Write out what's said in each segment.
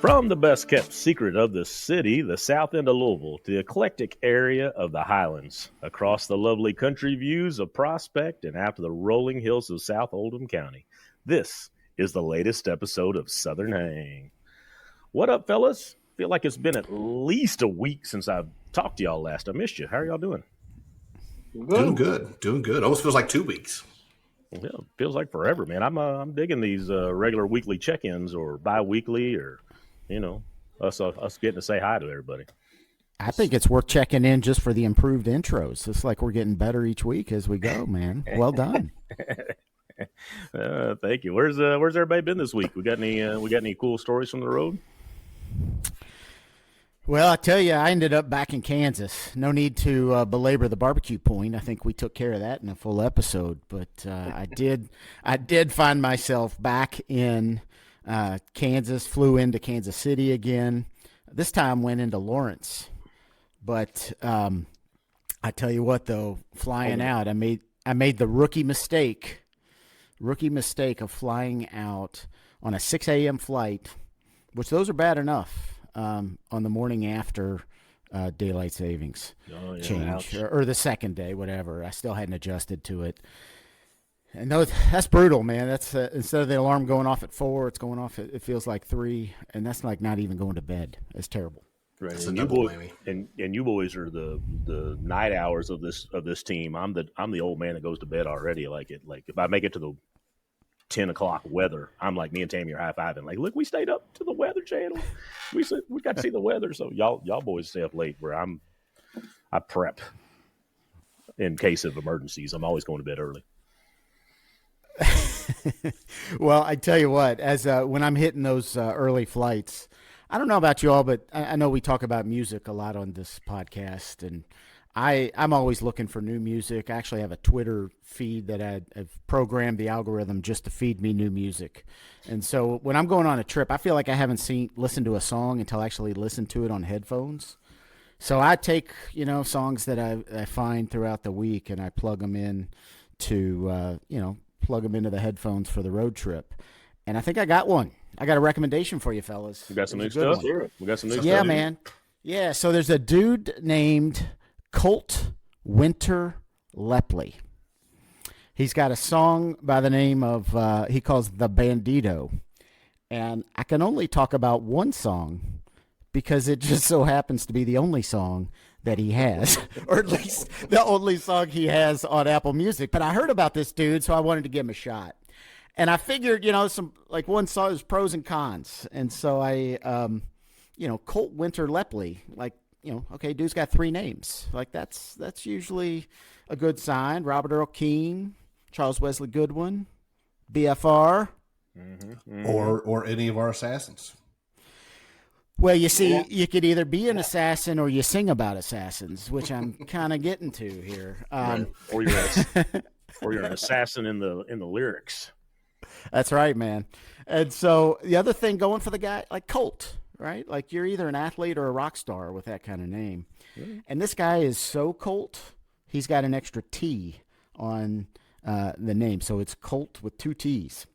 From the best kept secret of the city, the south end of Louisville, to the eclectic area of the Highlands, across the lovely country views of Prospect and out to the rolling hills of South Oldham County, this is the latest episode of Southern Hang. What up, fellas? Feel like it's been at least a week since I've talked to y'all last. I missed you. How are y'all doing? Doing good. Almost feels like 2 weeks. Yeah, feels like forever, man. I'm digging these regular weekly check-ins or bi-weekly or, us getting to say hi to everybody. I think it's worth checking in just for the improved intros. It's like we're getting better each week as we go, man. Well done. Thank you. Where's everybody been this week? We got any cool stories from the road? Well, I tell you, I ended up back in Kansas. No need to belabor the barbecue point. I think we took care of that in a full episode. But I did find myself back in Kansas. Flew into Kansas City again. This time went into Lawrence. But I tell you what, though, flying out, I made the rookie mistake of flying out on a 6 a.m. flight, which those are bad enough. On the morning after daylight savings change, or the second day, whatever. I still hadn't adjusted to it. And that's brutal, man. That's instead of the alarm going off at 4, it's going off. It feels like 3, and that's like not even going to bed. It's terrible. Right. And you boys are the night hours of this team. I'm the old man that goes to bed already. Like if I make it to the 10 o'clock weather, I'm like, me and Tammy are high-fiving. Like, look, we stayed up to the Weather Channel. We got to see the weather. So y'all boys stay up late where I prep in case of emergencies. I'm always going to bed early. Well, I tell you what, as when I'm hitting those early flights, I don't know about you all, but I know we talk about music a lot on this podcast, and I'm always looking for new music. I actually have a Twitter feed that I've programmed the algorithm just to feed me new music. And so when I'm going on a trip, I feel like I haven't listened to a song until I actually listen to it on headphones. So I take, songs that I find throughout the week and I plug them in to, plug them into the headphones for the road trip. And I think I got one. I got a recommendation for you, fellas. We got some new stuff? We got some new stuff. Yeah, man. Yeah, so there's a dude named Coltt Winter Lepley. He's got a song by the name of, he calls the Banditio. And I can only talk about one song because it just so happens to be the only song that he has, or at least the only song he has on Apple Music. But I heard about this dude, so I wanted to give him a shot. And I figured, one song is pros and cons. And so I, Coltt Winter Lepley, okay, dude's got 3 names. Like that's usually a good sign. Robert Earl Keen, Charles Wesley Goodwin, BFR, or any of our assassins. Well, you see, you could either be an assassin or you sing about assassins, which I'm kind of getting to here. Right. Or you're an assassin in the lyrics. That's right, man. And so the other thing going for the guy like Coltt. Right? Like you're either an athlete or a rock star with that kind of name. Mm-hmm. And this guy is so Coltt, he's got an extra T on the name. So it's Coltt with 2 T's.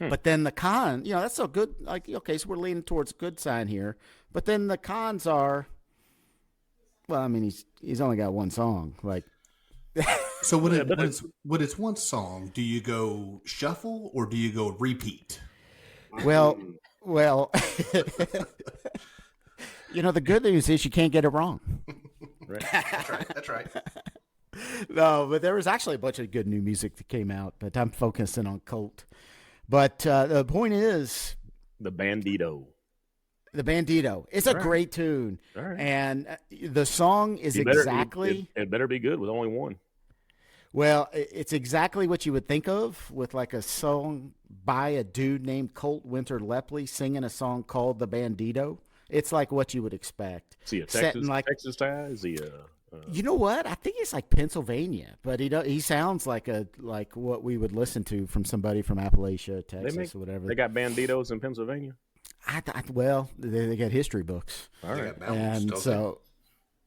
But then the con, that's so good. Like, okay, so we're leaning towards a good sign here. But then the cons are, well, I mean, he's only got one song. Like, so when it's one song, do you go shuffle or do you go repeat? Well, the good news is you can't get it wrong. Right. That's right. No, but there was actually a bunch of good new music that came out, but I'm focusing on Coltt. But the point is, the Banditio. It's a great tune, and the song is it better be good with only one. Well, it's exactly what you would think of with like a song by a dude named Coltt Winter Lepley singing a song called The Banditio. It's like what you would expect. Is he a Texas guy? Is he a... You know what? I think it's like Pennsylvania, but he sounds like what we would listen to from somebody from Appalachia, Texas, or whatever. They got banditos in Pennsylvania? Well, they got history books. All right. And so...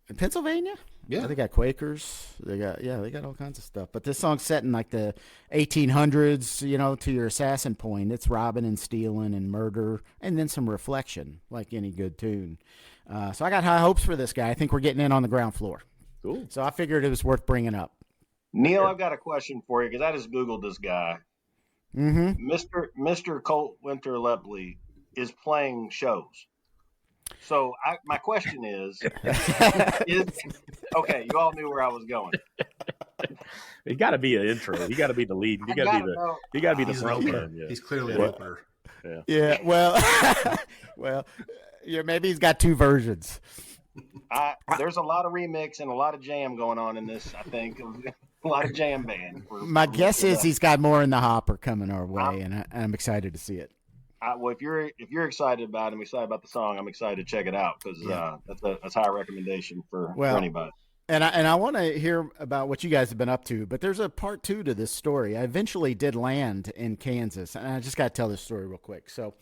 In Pennsylvania? Yeah. They got Quakers. They got all kinds of stuff. But this song's set in like the 1800s, to your assassin point. It's robbing and stealing and murder and then some reflection, like any good tune. So I got high hopes for this guy. I think we're getting in on the ground floor. Cool. So I figured it was worth bringing up. Neil, I've got a question for you because I just Googled this guy. Mm-hmm. Mr. Coltt Winter Lepley is playing shows. So my question is okay, you all knew where I was going. It got to be an intro. You got to be the lead. You got to be the front man. Yeah. He's clearly an opener. Yeah. Well, maybe he's got two versions. There's a lot of remix and a lot of jam going on in this. I think a lot of jam band. My guess is he's got more in the hopper coming our way, and I'm excited to see it. Well, if you're excited about it, I'm excited about the song. I'm excited to check it out because that's a high recommendation for anybody. And I want to hear about what you guys have been up to, but there's a part 2 to this story. I eventually did land in Kansas, and I just got to tell this story real quick. So,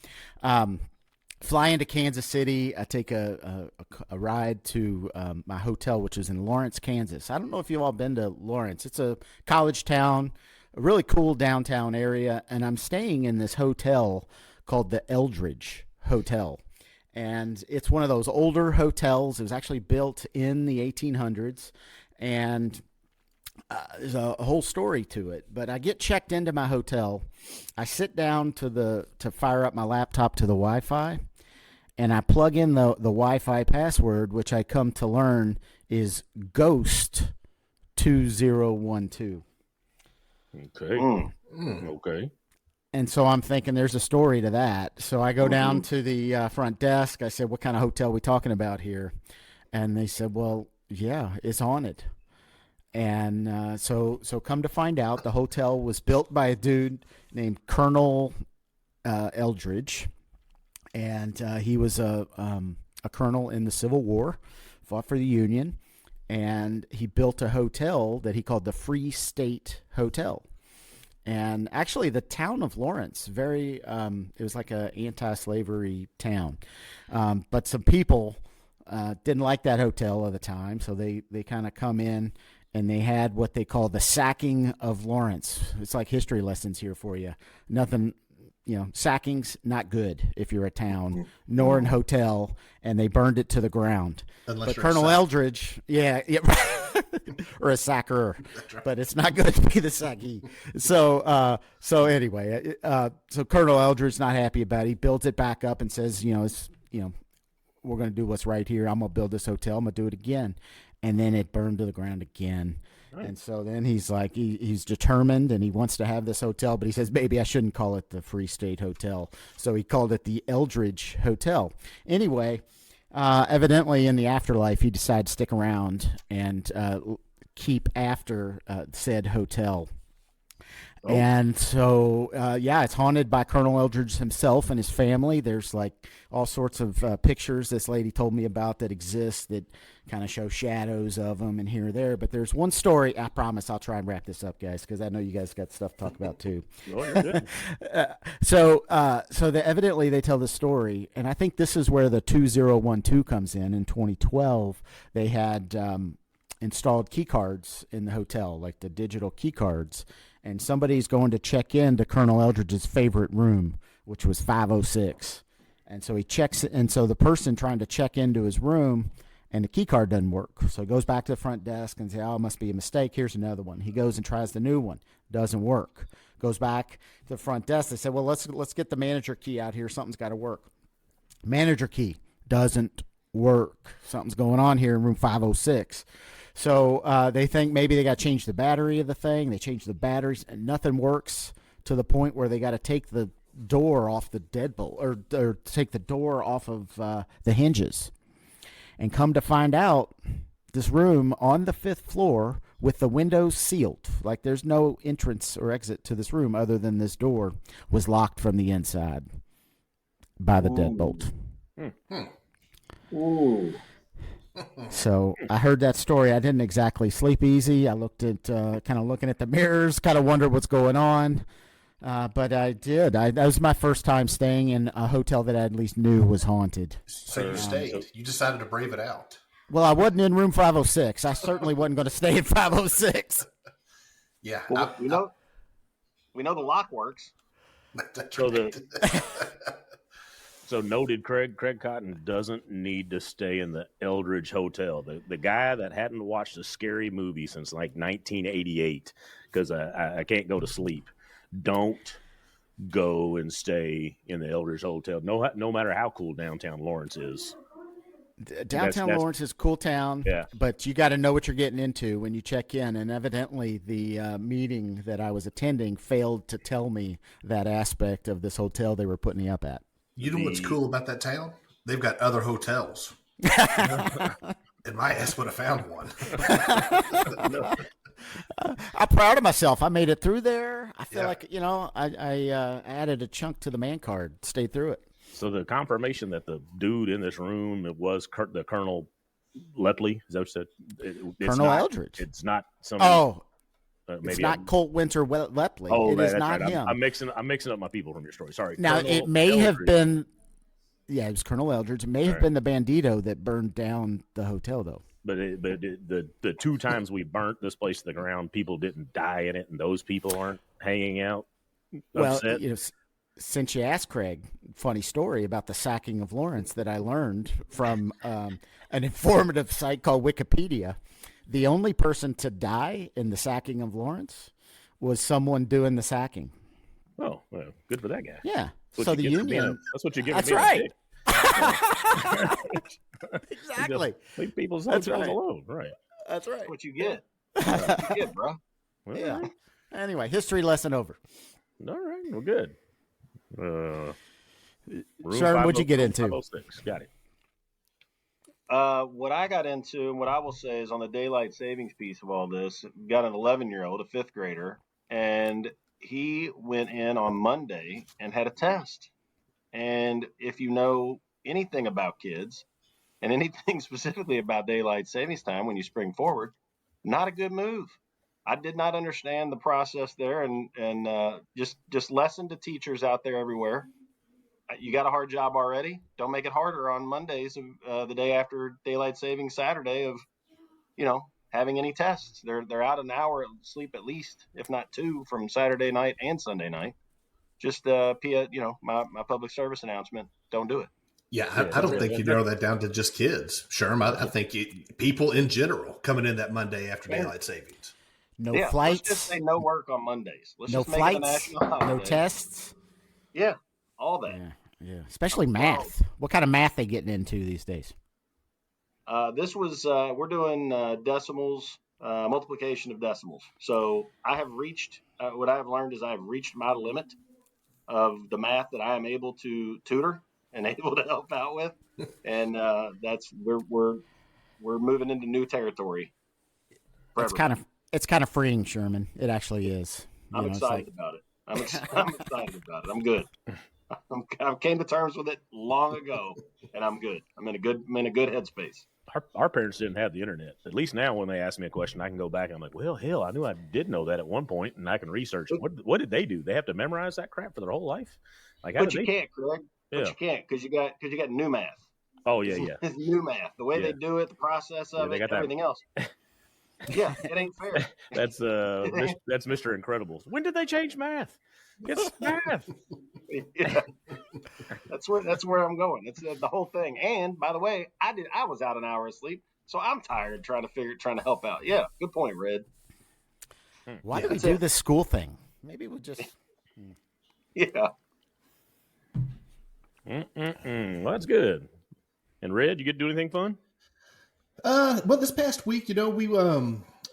fly into Kansas City. I take a ride to my hotel, which is in Lawrence, Kansas. I don't know if you've all been to Lawrence. It's a college town, a really cool downtown area, and I'm staying in this hotel called the Eldridge Hotel. And it's one of those older hotels. It was actually built in the 1800s, and there's a whole story to it. But I get checked into my hotel. I sit down to fire up my laptop to the Wi-Fi, and I plug in the Wi-Fi password, which I come to learn is Ghost 2012. Okay. Okay. And so I'm thinking there's a story to that. So I go down to the front desk. I said, what kind of hotel are we talking about here? And they said, well, yeah, it's haunted. And so come to find out, the hotel was built by a dude named Colonel Eldridge. And he was a colonel in the Civil War, fought for the Union. And he built a hotel that he called the Free State Hotel. And actually, the town of Lawrence, it was like an anti-slavery town. But some people didn't like that hotel at the time, so they kind of come in, and they had what they call the sacking of Lawrence. It's like history lessons here for you. Nothing, sacking's not good if you're a town, nor an hotel, and they burned it to the ground. Unless but Colonel Eldridge, or a sacker, right. But it's not good to be the sacky. So anyway, so Colonel Eldridge's not happy about it. He builds it back up and says, we're going to do what's right here. I'm going to build this hotel. I'm going to do it again. And then it burned to the ground again. Right. And so then he's like, he's determined, and he wants to have this hotel, but he says, maybe I shouldn't call it the Free State Hotel. So he called it the Eldridge Hotel. Anyway, evidently in the afterlife, he decided to stick around and keep after said hotel. Oh. And so, it's haunted by Colonel Eldridge himself and his family. There's like all sorts of pictures this lady told me about that exist that kind of show shadows of them and here or there. But there's one story. I promise I'll try and wrap this up, guys, because I know you guys got stuff to talk about too. Oh, you're good. So evidently they tell the story, and I think this is where the 2012 comes in. In 2012, they had installed key cards in the hotel, like the digital key cards. And somebody's going to check in to Colonel Eldridge's favorite room, which was 506. And so he checks it. And so the person trying to check into his room, and the key card doesn't work. So he goes back to the front desk and says, oh, it must be a mistake. Here's another one. He goes and tries the new one. Doesn't work. Goes back to the front desk. They said, well, let's get the manager key out here. Something's got to work. Manager key doesn't work. Something's going on here in room 506. So they think maybe they got to change the battery of the thing. They change the batteries, and nothing works to the point where they got to take the door off the deadbolt or take the door off of the hinges. And come to find out, this room on the 5th floor with the windows sealed, like there's no entrance or exit to this room other than this door, was locked from the inside by the deadbolt. Ooh. So I heard that story. I didn't exactly sleep easy. I looked at kind of looking at the mirrors, kind of wondered what's going on. But I did. That was my first time staying in a hotel that I at least knew was haunted. So you stayed. You decided to brave it out. Well, I wasn't in room 506. I certainly wasn't going to stay in 506. Yeah. Well, we know the lock works. That's So right. So noted, Craig Cotton doesn't need to stay in the Eldridge Hotel. The guy that hadn't watched a scary movie since like 1988 because I can't go to sleep. Don't go and stay in the Eldridge Hotel. No matter how cool downtown Lawrence is. Downtown Lawrence is a cool town, yeah. But you got to know what you're getting into when you check in. And evidently, the meeting that I was attending failed to tell me that aspect of this hotel they were putting me up at. You know what's cool about that town? They've got other hotels. And my ass would have found one. I'm proud of myself. I made it through there. I feel like, I added a chunk to the man card, stayed through it. So the confirmation that the dude in this room, it was the Colonel Lepley. Is that what you said? Colonel Eldridge. It's not some. Maybe it's not Coltt Winter Lepley. Oh, it is not right. him. I'm mixing up my people from your story. Sorry. Now Colonel it may Eldridge. have been. Yeah, it was Colonel Eldridge. It may have been the Bandito that burned down the hotel, though. But the two times we burnt this place to the ground, people didn't die in it, and those people aren't hanging out. Upset. Well, since you asked, Craig, funny story about the sacking of Lawrence that I learned from an informative site called Wikipedia. The only person to die in the sacking of Lawrence was someone doing the sacking. Oh, well, good for that guy. Yeah. So the Union. That's what you get. That's right. Exactly. Leave people's hotels alone. Right. That's right. That's what you get. That's what you get, bro. Well, Yeah. Anyway, history lesson over. All right. Well, good. Sherm, what'd you get into? 506. Got it. What I got into, and what I will say is on the daylight savings piece of all this, got an 11-year-old, a fifth grader, and he went in on Monday and had a test. And if you know anything about kids and anything specifically about daylight savings time when you spring forward, not a good move. I did not understand the process there, and just lesson to teachers out there everywhere. You got a hard job already. Don't make it harder on Mondays, the day after daylight savings Saturday of, having any tests. They're out an hour sleep at least, if not two, from Saturday night and Sunday night. Just my public service announcement. Don't do it. Yeah, I don't think you narrow that down to just kids, Sherm. I think people in general coming in that Monday after daylight savings. No flights. Let's just say no work on Mondays. Let's no just make flights. it a national holiday. No tests. Yeah, all that. Yeah. Especially math. What kind of math they getting into these days? This was we're doing decimals, multiplication of decimals. So I have reached what I have learned is I have reached my limit of the math that I am able to tutor and able to help out with, and we're moving into new territory. It's kind of freeing, Sherman. It actually is. I'm excited about it. I'm excited about it. I'm good. I came to terms with it long ago, and I'm good. I'm in a good headspace. Our parents didn't have the internet. At least now, when they ask me a question, I can go back and I'm like, well, hell, I knew I did know that at one point, and I can research it. What did they do? They have to memorize that crap for their whole life? Like, but you can't, Craig. But you can't because you got new math. Oh yeah. It's new math. The way they do it, the process of it, everything else. Yeah, it ain't fair. That's Mr. Incredibles. When did they change math? It's math. Yeah. That's where I'm going. It's the whole thing. And by the way, I was out an hour of sleep, so I'm tired trying to help out. Yeah, good point, Red. Why do we do this school thing? Maybe we'll just. Yeah. Well, that's good. And Red, you get to do anything fun? Well, this past week, we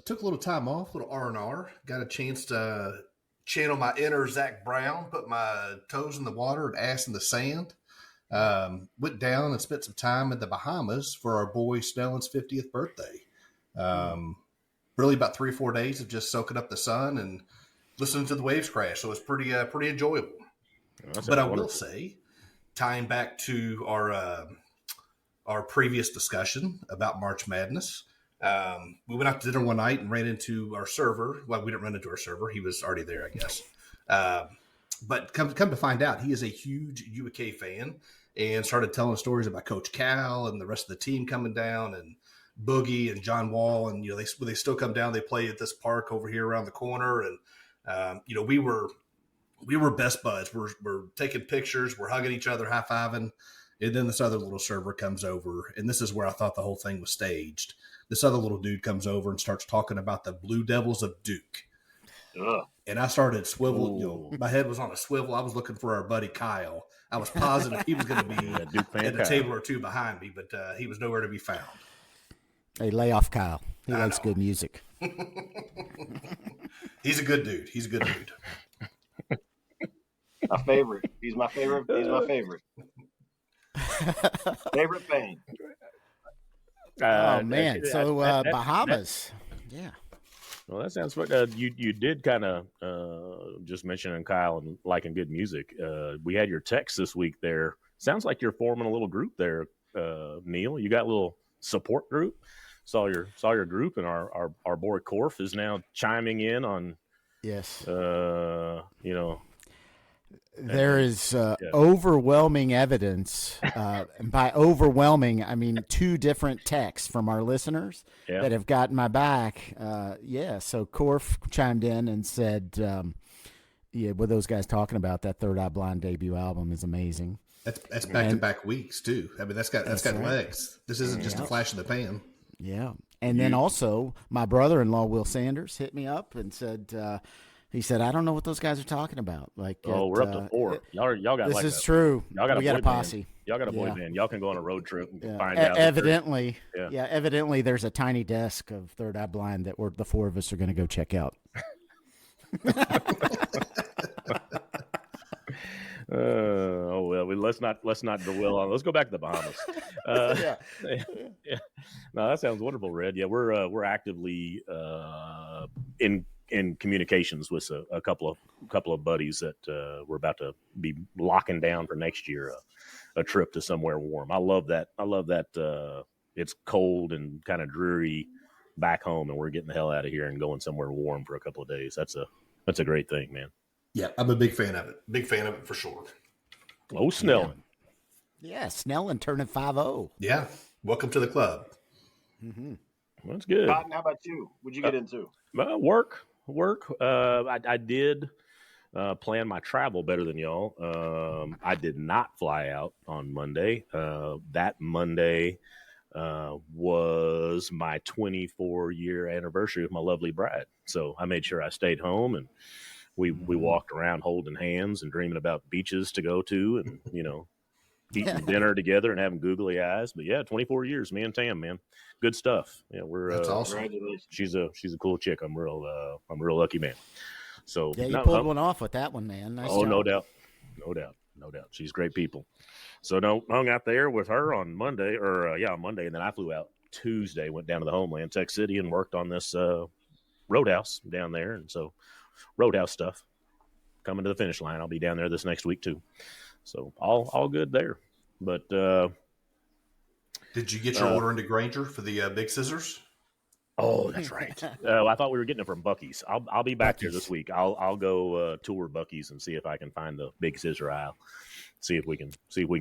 took a little time off, a little R&R. Got a chance to channel my inner Zach Brown, put my toes in the water and ass in the sand. Went down and spent some time in the Bahamas for our boy Snellen's 50th birthday. Really about 3 or 4 days of just soaking up the sun and listening to the waves crash. So it was pretty enjoyable. But I will say, tying back to our previous discussion about March Madness, we went out to dinner one night and ran into our server. Well, we didn't run into our server. He was already there, I guess. But come to find out, he is a huge UVK fan and started telling stories about Coach Cal and the rest of the team coming down and Boogie and John Wall, and they still come down. They play at this park over here around the corner, and we were best buds. We're taking pictures, we're hugging each other, high fiving, and then this other little server comes over, and this is where I thought the whole thing was staged. This other little dude comes over and starts talking about the Blue Devils of Duke. Ugh. And I started swivel. My head was on a swivel. I was looking for our buddy Kyle. I was positive he was going to be at a table or two behind me, but he was nowhere to be found. Hey, lay off Kyle. He likes good music. He's a good dude. My favorite. He's my favorite. Favorite fan. Oh man! So Bahamas, yeah. Well, that sounds what you did kind of just mentioning Kyle and liking good music. We had your text this week there. Sounds like you're forming a little group there, Neil. You got a little support group. Saw your group, and our boy Korf is now chiming in on. Yes. There is overwhelming evidence, and by overwhelming, I mean 2 different texts from our listeners that have gotten my back. So Korf chimed in and said, what those guys talking about, that Third Eye Blind debut album is amazing. That's back-to-back weeks, too. I mean, that's got legs. This isn't just a flash in the pan. Yeah. And then also, my brother-in-law, Will Sanders, hit me up and said... he said, "I don't know what those guys are talking about." Like, we're up to 4. Y'all got. This is true. Y'all got we got a posse. Band. Y'all got a boy band. Y'all can go on a road trip and find out. Evidently, evidently, there's a tiny desk of Third Eye Blind that the 4 of us are going to go check out. Let's not dwell on. Let's go back to the Bahamas. No, that sounds wonderful, Red. Yeah, we're actively in communications with a couple of buddies that we're about to be locking down for next year, a trip to somewhere warm. I love that. It's cold and kind of dreary back home, and we're getting the hell out of here and going somewhere warm for a couple of days. That's a great thing, man. Yeah, I'm a big fan of it. Big fan of it for sure. Oh, Snellen. Yeah, Snellen turning 5-0. Yeah, welcome to the club. Mm-hmm. Well, that's good. Cotton, how about you? What'd you get into? Work. I did plan my travel better than y'all. I did not fly out on Monday. That Monday was my 24-year anniversary of my lovely bride. So I made sure I stayed home, and we walked around holding hands and dreaming about beaches to go to, and eating dinner together and having googly eyes. But yeah, 24 years, me and Tam, man, good stuff. Yeah, that's awesome. She's a cool chick. I'm real lucky, man. So yeah, you pulled one off with that one, man. Nice job. No doubt. She's great people. So hung out there with her on Monday, on Monday, and then I flew out Tuesday. Went down to the homeland, Tech City, and worked on this Roadhouse down there, and so Roadhouse stuff coming to the finish line. I'll be down there this next week too. So all good there. But did you get your order into Granger for the big scissors? Oh, that's right. I thought we were getting it from Buc-ee's. I'll be back there this week. I'll go tour Buc-ee's and see if I can find the big scissor aisle. See if we can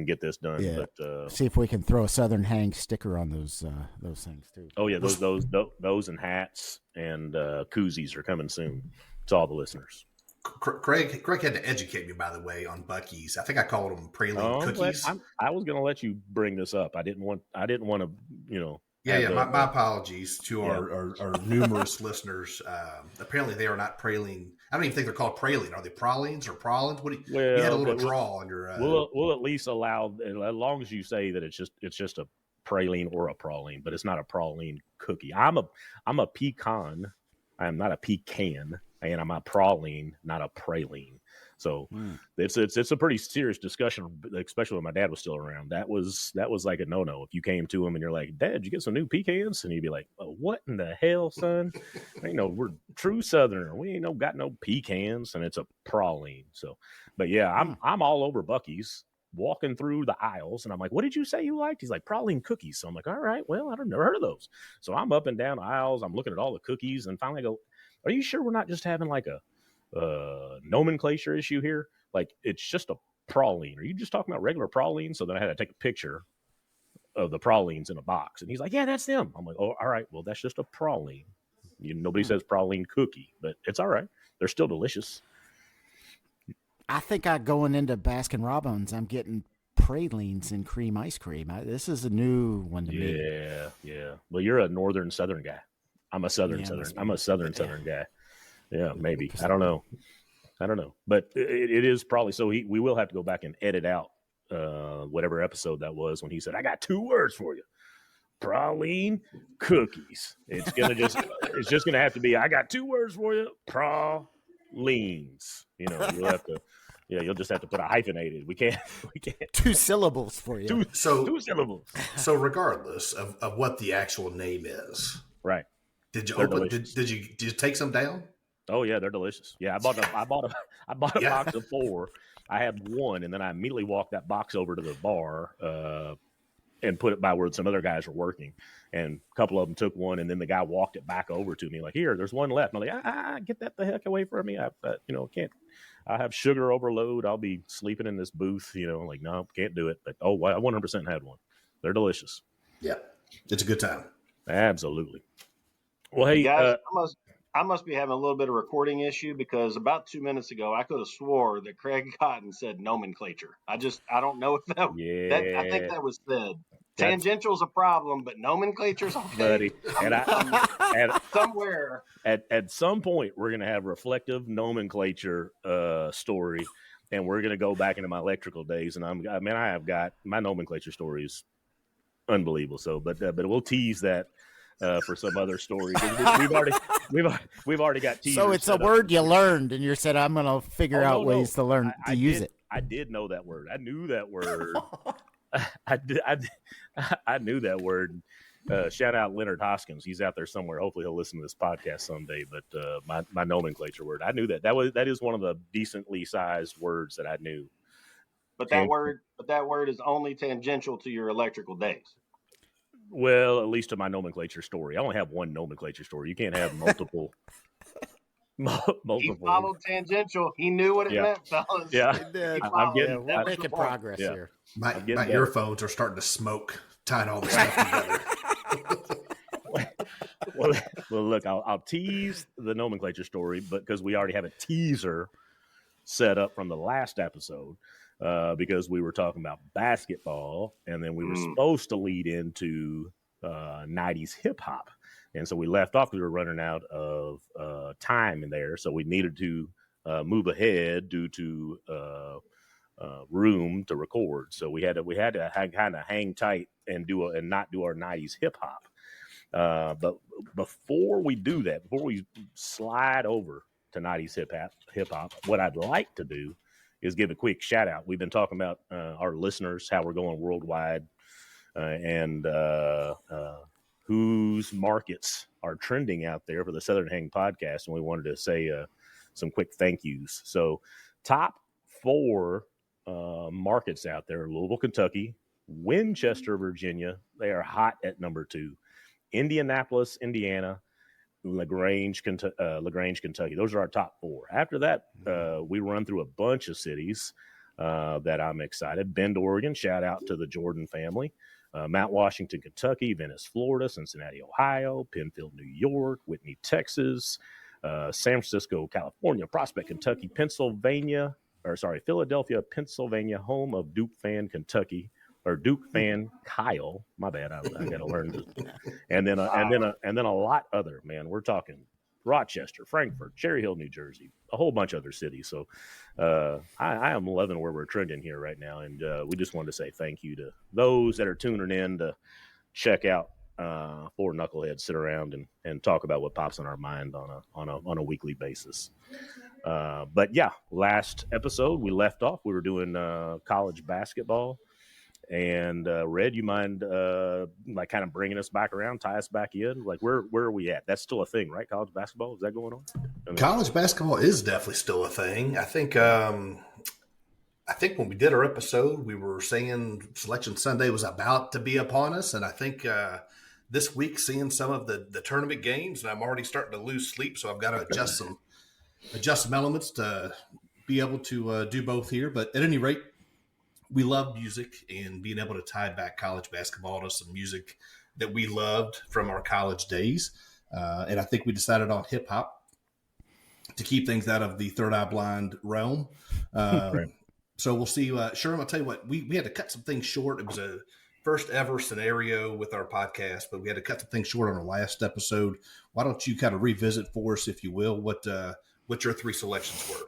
get this done. Yeah. But see if we can throw a Southern Hang sticker on those things too. Oh yeah, those and hats and koozies are coming soon to all the listeners. Craig had to educate me, by the way, on Buc-ee's. I think I called them praline cookies. I was going to let you bring this up. I didn't want to, My apologies to our numerous listeners. Apparently, they are not praline. I don't even think they're called praline. Are they pralines or pralines? You had a little draw on your. We'll at least allow, as long as you say that it's just a praline or a praline, but it's not a praline cookie. I'm a pecan. I am not a pecan. And I'm a praline, not a praline. So it's a pretty serious discussion, especially when my dad was still around. That was like a no-no. If you came to him and you're like, "Dad, did you get some new pecans?" And he'd be like, "Oh, what in the hell, son? We're true Southerner. We ain't got no pecans." And it's a praline. So, but yeah, I'm all over Buc-ee's, walking through the aisles, and I'm like, "What did you say you liked?" He's like, "Praline cookies." So I'm like, "All right, well, I've never heard of those." So I'm up and down the aisles. I'm looking at all the cookies, and finally I go, "Are you sure we're not just having like a nomenclature issue here? Like it's just a praline. Are you just talking about regular praline?" So then I had to take a picture of the pralines in a box. And he's like, yeah, that's them. I'm like, oh, all right. Well, that's just a praline. Nobody says praline cookie, but it's all right. They're still delicious. I think going into Baskin Robbins, I'm getting pralines and cream ice cream. This is a new one to me. Yeah. Well, you're a northern southern guy. I'm a southern southern guy. Yeah, maybe. I don't know. But it is probably so. We will have to go back and edit out whatever episode that was when he said, "I got 2 words for you: praline cookies." It's just gonna have to be. I got 2 words for you: pralines. You'll have to. Yeah, you'll just have to put a hyphenated. We can't. 2 syllables for you. 2 syllables. So regardless of what the actual name is, right? Did you Did you take some down? Oh yeah, they're delicious. Yeah, I bought a box of 4. I had 1, and then I immediately walked that box over to the bar and put it by where some other guys were working. And a couple of them took 1, and then the guy walked it back over to me like, "Here, there's 1 left." And I'm like, get that the heck away from me! I can't. I have sugar overload. I'll be sleeping in this booth. Like, no, can't do it. But I 100% had 1. They're delicious. Yeah, it's a good time. Absolutely. Well, hey, guys, I must be having a little bit of recording issue because about 2 minutes ago, I could have swore that Craig Cotton said nomenclature. I don't know if that, yeah. I think that was said. Tangential's a problem, but nomenclature's okay. Buddy. And somewhere. At some point, we're going to have reflective nomenclature story, and we're going to go back into my electrical days. And I have got my nomenclature stories unbelievable. So, but we'll tease that. For some other story, we've already got teasers. So it's a word you learned, and you said, "I'm going to figure out ways to learn to use it." I did know that word. I knew that word. I knew that word. Shout out Leonard Hoskins. He's out there somewhere. Hopefully, he'll listen to this podcast someday. But my nomenclature word, I knew that is one of the decently sized words that I knew. But that word is only tangential to your electrical days. Well, at least to my nomenclature story. I only have 1 nomenclature story. You can't have multiple. multiple. He followed tangential. He knew what it meant, fellas. Yeah, we're making progress here. My earphones are starting to smoke, tying all this stuff together. well, look, I'll tease the nomenclature story, but because we already have a teaser set up from the last episode. Because we were talking about basketball, and then we were supposed to lead into 90s hip hop. And so we left off because we were running out of time in there. So we needed to move ahead due to room to record. So we had to kind of hang tight and not do our 90s hip hop. But before we do that, before we slide over to 90s hip hop, what I'd like to do is give a quick shout out. We've been talking about our listeners, how we're going worldwide, and whose markets are trending out there for the Southern Hang podcast. And we wanted to say some quick thank yous. So top 4 markets out there: Louisville, Kentucky; Winchester, Virginia. They are hot at number 2. Indianapolis, Indiana; LaGrange, Kentucky. Those are our top 4. After that, we run through a bunch of cities that I'm excited. Bend, Oregon. Shout out to the Jordan family. Mount Washington, Kentucky; Venice, Florida; Cincinnati, Ohio; Penfield, New York; Whitney, Texas; San Francisco, California; Prospect, Kentucky; Philadelphia, Pennsylvania, home of Duke fan Kentucky. Or Duke fan Kyle, my bad. I got to learn this. And then a lot other, man. We're talking Rochester, Frankfort, Cherry Hill, New Jersey, a whole bunch of other cities. So I am loving where we're trending here right now, and we just wanted to say thank you to those that are tuning in to check out 4 knuckleheads sit around and talk about what pops in our mind on a weekly basis. But yeah, last episode we left off. We were doing college basketball. And Red, you mind like kind of bringing us back around, tie us back in? Like where are we at? That's still a thing, right? College basketball, is that going on? College basketball is definitely still a thing. I think when we did our episode, we were saying Selection Sunday was about to be upon us, and I think this week seeing some of the tournament games, and I'm already starting to lose sleep, so I've got to adjust some elements to be able to do both here. But at any rate, we love music, and being able to tie back college basketball to some music that we loved from our college days. And I think we decided on hip hop to keep things out of the Third Eye Blind realm. Right. So we'll see. Sherm, I'll tell you what, we had to cut some things short. It was a first ever scenario with our podcast, but we had to cut some things short on our last episode. Why don't you kind of revisit for us, if you will, what your 3 selections were?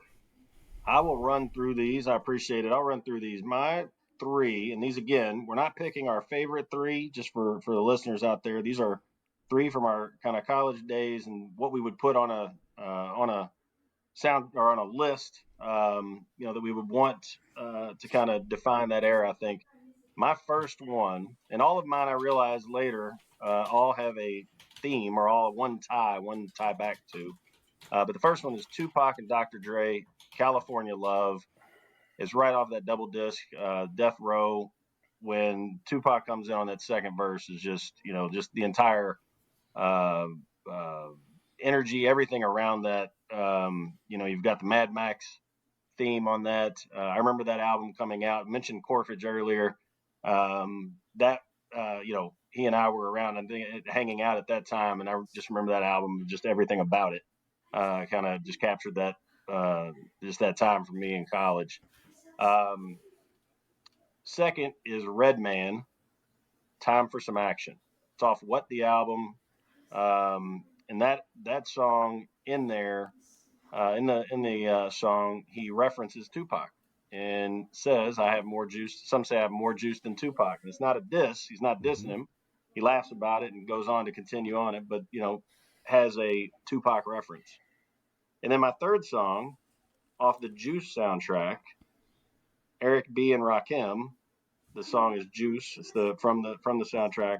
I will run through these. I appreciate it. I'll run through these. My 3, and these again, we're not picking our favorite 3, just for the listeners out there. These are 3 from our kind of college days and what we would put on a sound or on a list, that we would want to kind of define that era. I think my first one, and all of mine, I realized later, all have a theme or all one tie back to. But the first one is Tupac and Dr. Dre, California Love. It's right off that double disc, Death Row. When Tupac comes in on that second verse, is just the entire energy, everything around that. You've got the Mad Max theme on that. I remember that album coming out. I mentioned Corfage earlier. He and I were around and hanging out at that time, and I just remember that album, just everything about it. Kind of just captured that, just that time for me in college. Second is Redman, Time for Some Action. It's off What the Album. And that song in there, in the song, he references Tupac and says, I have more juice. Some say I have more juice than Tupac. And it's not a diss. He's not dissing him. He laughs about it and goes on to continue on it, but, has a Tupac reference. And then my third song off the Juice soundtrack, Eric B. and Rakim. The song is Juice. It's from the soundtrack.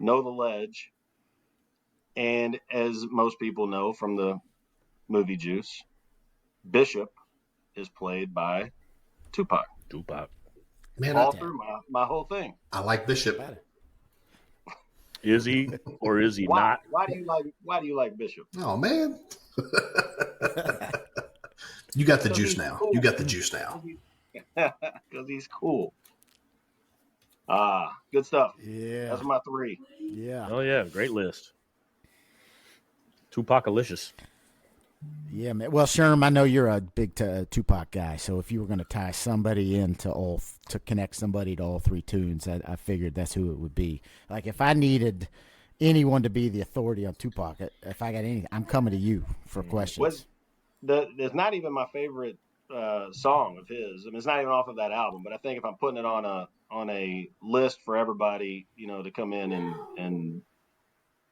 Know the Ledge. And as most people know from the movie Juice, Bishop is played by Tupac. Man, all through my whole thing. I like Bishop. Is he or is he not? Why do you like Bishop? Oh man. You got the juice now. Cool. You got the juice now. Because he's cool. Good stuff. Yeah. That's my 3. Yeah. Oh yeah, great list. Tupac-alicious. Yeah, man. Well, Sherm, I know you're a big Tupac guy, so if you were going to tie somebody to connect somebody to all 3 tunes, I figured that's who it would be. Like, if I needed anyone to be the authority on Tupac, if I got anything, I'm coming to you for questions. It's not even my favorite song of his. I mean, it's not even off of that album, but I think if I'm putting it on a list for everybody, to come in and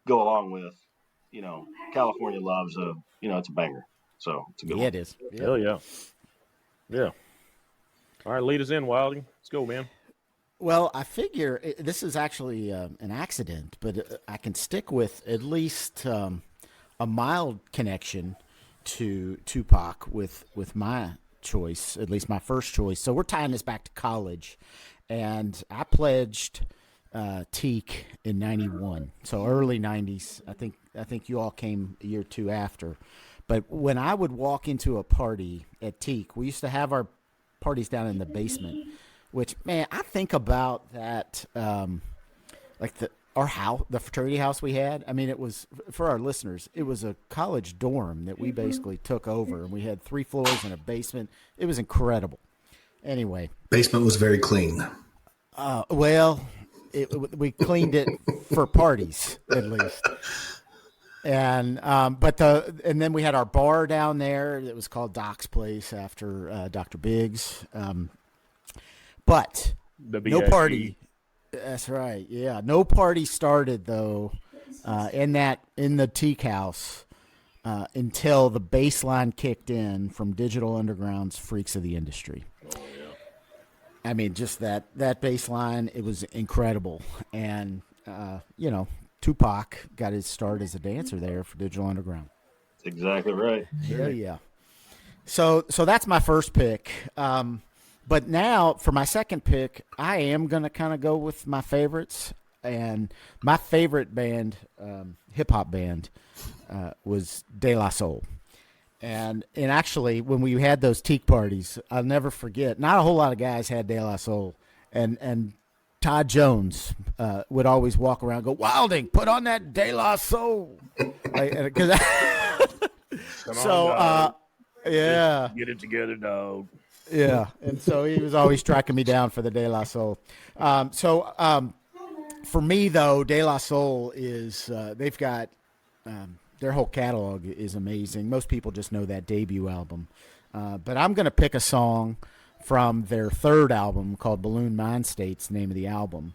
go along with, California Love's it's a banger. So it's a good one. It is. Yep. Hell yeah. Yeah. All right, lead us in, Wilding. Let's go, man. Well, I figure this is actually an accident, but I can stick with at least a mild connection to Tupac with my choice, at least my first choice. So we're tying this back to college, and I pledged Teak in '91, so early '90s. I think you all came a year or two after. But when I would walk into a party at Teak, we used to have our parties down in the basement. Which, man, I think about that, like the fraternity house we had. I mean, it was, for our listeners, it was a college dorm that we basically took over, and we had 3 floors and a basement. It was incredible. Anyway, basement was very clean. We cleaned it for parties at least. And and then we had our bar down there. It was called Doc's Place after Dr. Biggs. But no party. That's right. Yeah, no party started though in the Teak House until the bass line kicked in from Digital Underground's "Freaks of the Industry." Oh yeah. I mean, just that bass line, it was incredible, and Tupac got his start as a dancer there for Digital Underground. That's exactly right. Yeah. So that's my first pick. But now for my second pick, I am going to kind of go with my favorites. And my favorite band, hip-hop band, was De La Soul. And actually, when we had those teak parties, I'll never forget. Not a whole lot of guys had De La Soul, and Todd Jones would always walk around and go, Wilding, put on that De La Soul. Yeah. Get it together, dog. Yeah. And so he was always tracking me down for the De La Soul. For me, though, De La Soul is, they've got, their whole catalog is amazing. Most people just know that debut album. But I'm going to pick a song from their third album called Balloon Mind State's the name of the album.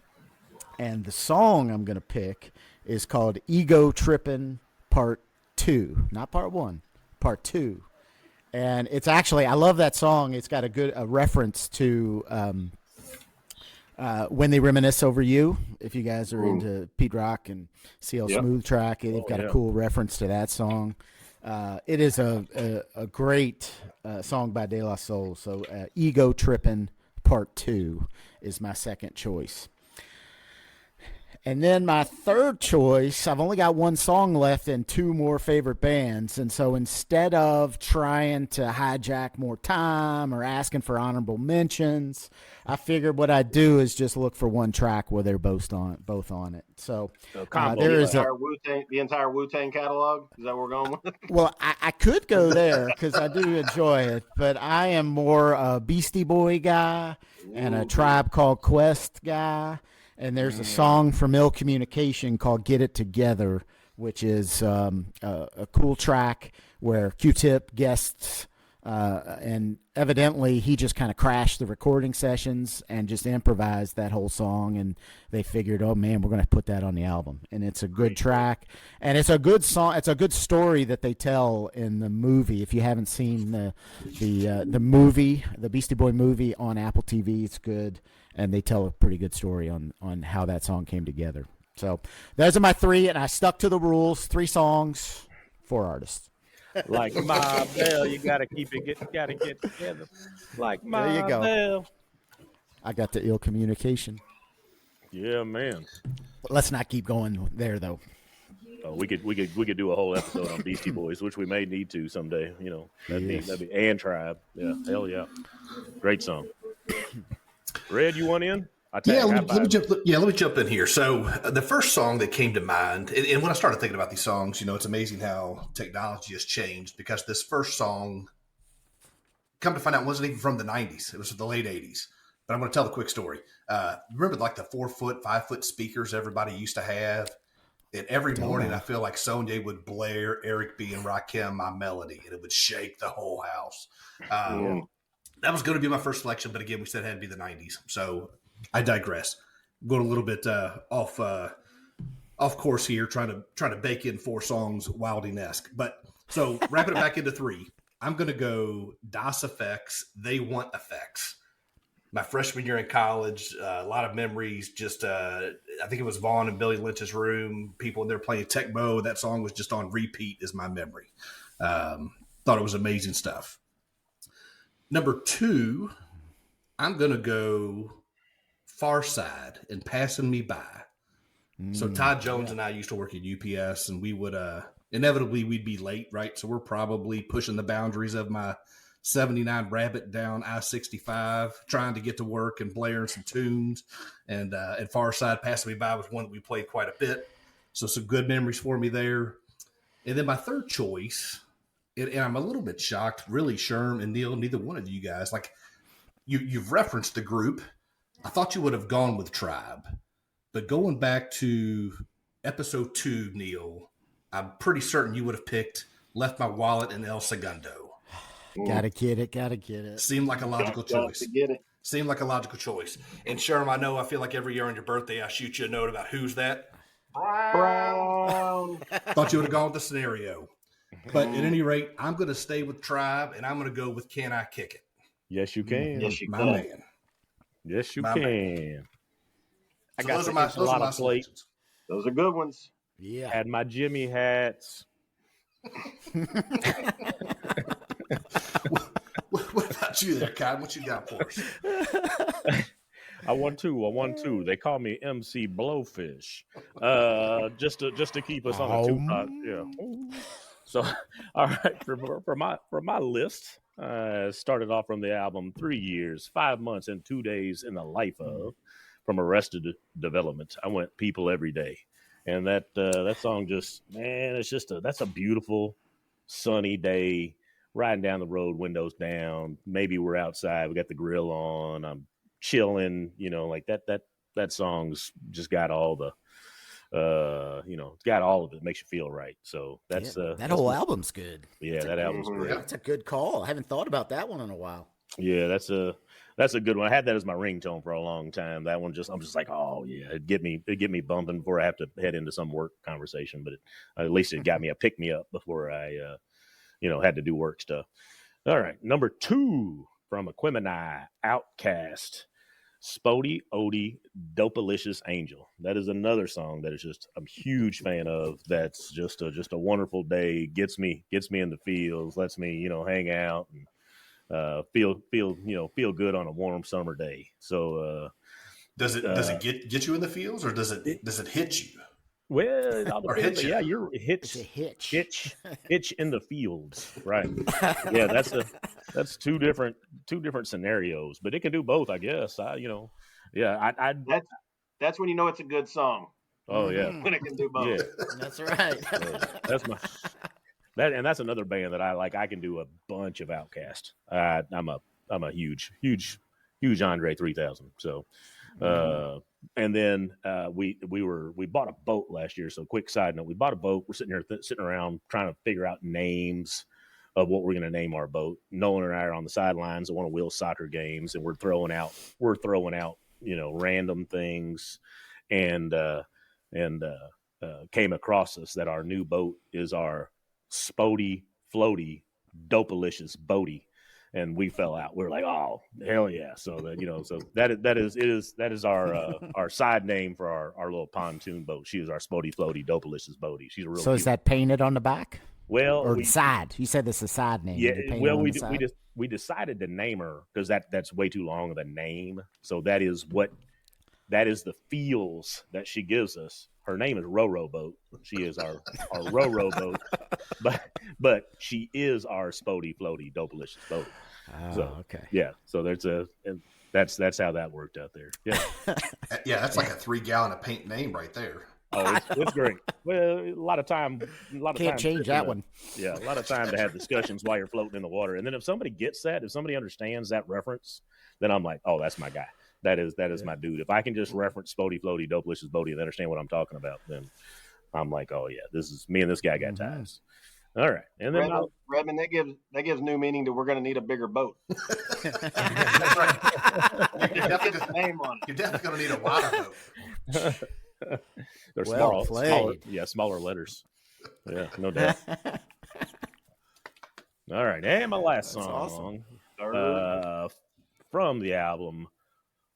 And the song I'm going to pick is called Ego Trippin' Part 2. Not Part 1, Part 2. And it's actually, I love that song. It's got a reference to When They Reminisce Over You. If you guys are into Pete Rock and CL Smooth track, they've got a cool reference to that song. It is a great song by De La Soul. So Ego Trippin' Part 2 is my second choice. And then my third choice, I've only got one song left and two more favorite bands. And so instead of trying to hijack more time or asking for honorable mentions, I figured what I'd do is just look for one track where they're both on it. So there is the entire Wu-Tang catalog. Is that what we're going with? Well, I could go there because I do enjoy it, but I am more a Beastie Boy guy and a Tribe Called Quest guy. And there's a song from Ill Communication called Get It Together, which is a cool track where Q-Tip guests, and evidently he just kind of crashed the recording sessions and just improvised that whole song. And they figured, oh, man, we're going to put that on the album. And it's a good track. And it's a good song. It's a good story that they tell in the movie. If you haven't seen the movie, the Beastie Boy movie on Apple TV, it's good. And they tell a pretty good story on how that song came together. So those are my three, and I stuck to the rules. 3 songs, 4 artists. Like my bell, you gotta get together. Like my there you go. bell. I got the Ill Communication. Yeah, man. But let's not keep going there, though. Oh, we could do a whole episode on Beastie Boys, which we may need to someday. You know, that'd be and Tribe. Yeah, hell yeah, great song. Red, you want in? Let me jump in here. So the first song that came to mind, and when I started thinking about these songs, it's amazing how technology has changed, because this first song, come to find out, wasn't even from the 90s. It was the late 80s. But I'm going to tell the quick story. Remember like the 4-foot, 5-foot speakers everybody used to have? And every morning I feel like Sonya would blare Eric B. and Rakim, My Melody, and it would shake the whole house. That was going to be my first selection, but again, we said it had to be the 90s. So I digress. Going a little bit off course here, trying to bake in 4 songs Wilding-esque. But so wrapping it back into 3, I'm going to go Das Effects, They Want Effects. My freshman year in college, a lot of memories. Just I think it was Vaughn and Billy Lynch's room. People in there playing Tecmo. That song was just on repeat is my memory. Thought it was amazing stuff. Number 2, I'm going to go Pharcyde and Passing Me By. So Todd Jones and I used to work at UPS, and we would inevitably we'd be late, right? So we're probably pushing the boundaries of my 79 Rabbit down I-65, trying to get to work and blaring some tunes. And Pharcyde, Passing Me By was one that we played quite a bit. So some good memories for me there. And then my third choice, and I'm a little bit shocked, really, Sherm and Neil, neither one of you guys, like you've referenced the group. I thought you would have gone with Tribe, but going back to episode 2, Neil, I'm pretty certain you would have picked Left My Wallet and El Segundo. Gotta get it. Seemed like a logical choice. Get it. Seemed like a logical choice. And Sherm, I feel like every year on your birthday, I shoot you a note about who's that. Brown. Thought you would have gone with the scenario. But at any rate, I'm going to stay with Tribe, and I'm going to go with Can I Kick It? Yes, you can. Yes, you My can. man. Yes, you My can. man. I So got those are my plate. selections. Those are good ones. Yeah. Had my Jimmy hats. What about you there, Kai? What you got for us? I won two. They call me MC Blowfish. Just to keep us on the 2 pot. Yeah. So, all right, for my list, started off from the album 3 years, 5 months, and 2 days in the life of from Arrested Development. I went People Every Day, and that song just man, that's a beautiful sunny day, riding down the road, windows down. Maybe we're outside, we got the grill on, I'm chilling, like that song's just got all the it's got all of it. Makes you feel right. So that's that whole album's good. Yeah, that album's great. That's a good call. I haven't thought about that one in a while. Yeah, that's a good one. I had that as my ringtone for a long time. That one I'm just like, oh yeah, it'd get me bumping before I have to head into some work conversation. But at least it got me a pick me up before I had to do work stuff. All right, number 2 from Aquemini, Outkast. Spodie Odie Dopalicious Angel. That is another song that is just I'm a huge fan of. That's just a wonderful day. Gets me in the fields. Lets me hang out and feel good on a warm summer day. So does it get you in the fields or does it hit you? Well, it all depends. Yeah, you're it's a hitch in the fields, right? Yeah, that's two different scenarios, but it can do both, I guess. That's when you know it's a good song. Oh yeah, when it can do both. Yeah. That's right. That's another band that I like. I can do a bunch of Outkast. I'm a huge Andre 3000. So. And then we bought a boat last year. So quick side note, we bought a boat. We're sitting around trying to figure out names of what we're going to name our boat. Nolan and I are on the sidelines at one of Will's soccer games, and we're throwing out random things, and came across us that our new boat is our Spodie Floaty Dopalicious Boaty. And we fell out. We were like, "Oh, hell yeah!" So that is our side name for our little pontoon boat. She is our Spodie Floaty Dopalicious Boaty. She's a real. So is that painted on the back? Well, or the side? You said this is a side name. Yeah. Well, we decided to name her because that's way too long of a name. So that is the feels that she gives us. Her name is Roro Boat. She is our Roro Boat, but she is our Spodie Floaty Dopalicious Boat. Oh, so, okay. Yeah. So that's how that worked out there. Yeah. Yeah, that's like a 3-gallon of paint name right there. Oh, it's great. Well, a lot of time. Can't change that one. Yeah, a lot of time to have discussions while you're floating in the water, and then if somebody gets that, if somebody understands that reference, then I'm like, oh, that's my guy. That is my dude. If I can just reference Spodie Floaty Dopalicious Boaty and understand what I'm talking about, then I'm like, oh yeah, this is me and this guy got ties. All right, and then Redman, that gives new meaning to we're going to need a bigger boat. That's right. You're definitely going to need a wider boat. They're smaller letters. Yeah, no doubt. All right, and my last song from the album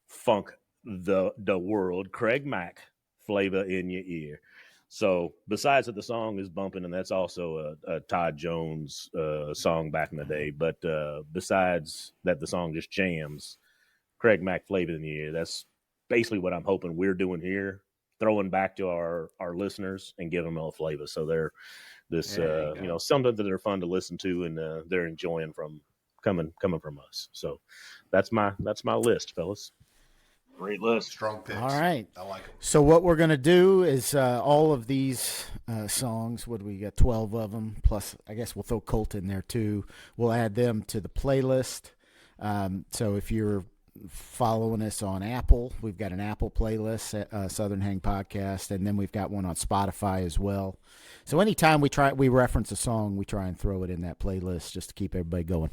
Funk the World, Craig Mack, Flavor in Your Ear. So besides that the song is bumping, and that's also a Todd Jones song back in the day, but besides that the song just jams, Craig Mack, Flavor in Your Ear, that's basically what I'm hoping we're doing here, throwing back to our listeners and giving them a little flavor. So they're something that they're fun to listen to, and they're enjoying from coming from us. So that's my list, fellas. Great list. Strong picks. All right. I like them. So what we're going to do is all of these songs, what do we got, 12 of them, plus I guess we'll throw Coltt in there too. We'll add them to the playlist. So if you're following us on Apple, we've got an Apple playlist, Southern Hang Podcast, and then we've got one on Spotify as well. So anytime we reference a song, we try and throw it in that playlist just to keep everybody going.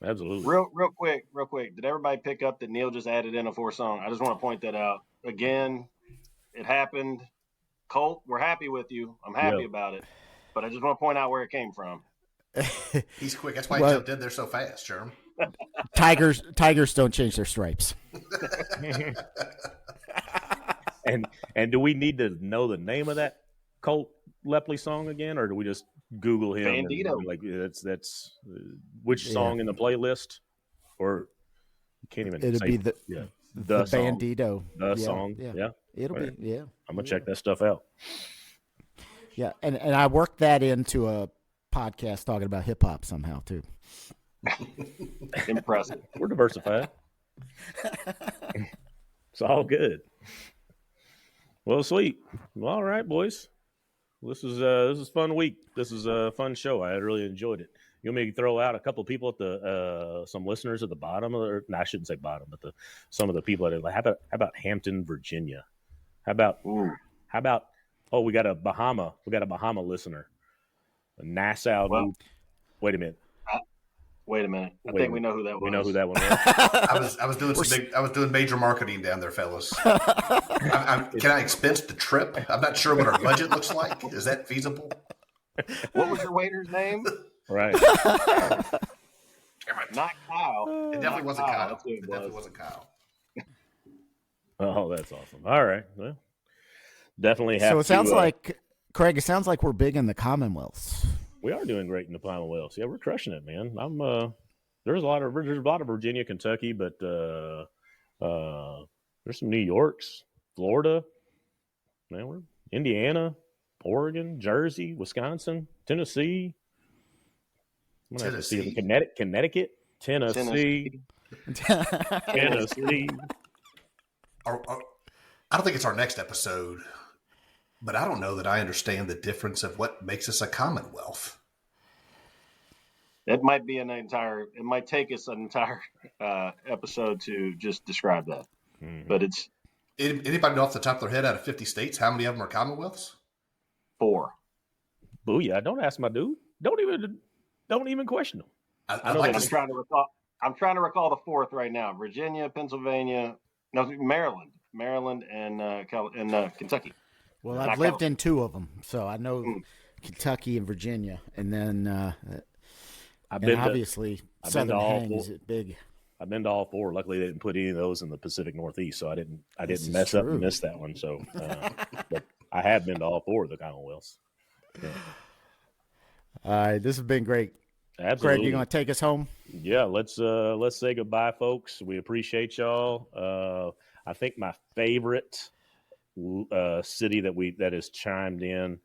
Absolutely. Real quick. Did everybody pick up that Neil just added in a 4 song? I just want to point that out. Again, it happened. Coltt, we're happy with you. I'm happy about it. But I just want to point out where it came from. He's quick. That's why he jumped in there so fast, Sherm. Tigers don't change their stripes. And do we need to know the name of that Coltt Lepley song again, or do we just Google him? Banditio. Like that's which song in the playlist, or you can't even. It'll be the song. Bandito. The song. Yeah. It'll be. Yeah. I'm gonna check that stuff out. Yeah, and I worked that into podcast talking about hip hop somehow too. Impressive. We're diversified. It's all good. Well, sweet. Well, all right, boys. This is a fun week. This is a fun show. I really enjoyed it. You want me to throw out a couple of people at the some listeners at the bottom, or no, I shouldn't say bottom, but some of the people that how about Hampton, Virginia? How about we got a Bahama listener, a Nassau. Well, wait a minute. I think we know who that was. We know who that one was. I was doing major marketing down there, fellas. Can I expense the trip? I'm not sure what our budget looks like. Is that feasible? What was your waiter's name? Right. Not Kyle. It definitely wasn't Kyle. That's who It definitely wasn't Kyle. Oh, that's awesome. All right. Well, definitely have. So it sounds like, Craig, it sounds like we're big in the Commonwealths. We are doing great in the Commonwealth. Yeah, we're crushing it, man. There's a lot of Virginia, Kentucky, but there's some New Yorks, Florida, man, we're Indiana, Oregon, Jersey, Wisconsin, Tennessee. I'm gonna have to see Connecticut, Tennessee. Tennessee. I don't think it's our next episode, but I don't know that I understand the difference of what makes us a Commonwealth. It might be it might take us an entire episode to just describe that. Mm-hmm. But it's anybody know off the top of their head out of 50 states, how many of them are Commonwealths? 4. Booyah! Don't ask my dude. Don't even question him. I'm trying to recall. I'm trying to recall the 4th right now. Virginia, Pennsylvania, Maryland, and Kentucky. Well, I've lived in 2 of them, so I know Kentucky and Virginia, and then Southern Hang is big. I've been to all 4. Luckily, they didn't put any of those in the Pacific Northeast, so I didn't mess up and miss that one. So, but I have been to all 4 of the Commonwealths. Yeah. All right, this has been great. Absolutely. Greg, you going to take us home? Yeah, let's say goodbye, folks. We appreciate y'all. I think my favorite city that has chimed in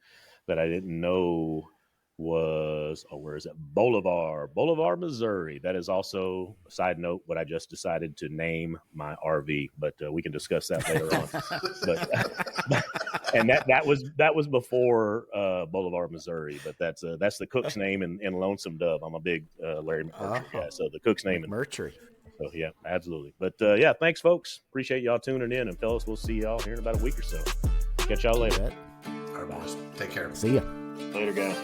that I didn't know was where is it? Bolivar, Missouri. That is also, a side note, what I just decided to name my RV, but we can discuss that later on. But and that was before Bolivar, Missouri, but that's the cook's name in Lonesome Dove. I'm a big Larry McMurtry guy, so the cook's name in McMurtry. So yeah, absolutely. But yeah, thanks, folks. Appreciate y'all tuning in, and fellas, we'll see y'all here in about a week or so. Catch y'all later. All right, boys. Take care. See ya. Later, guys.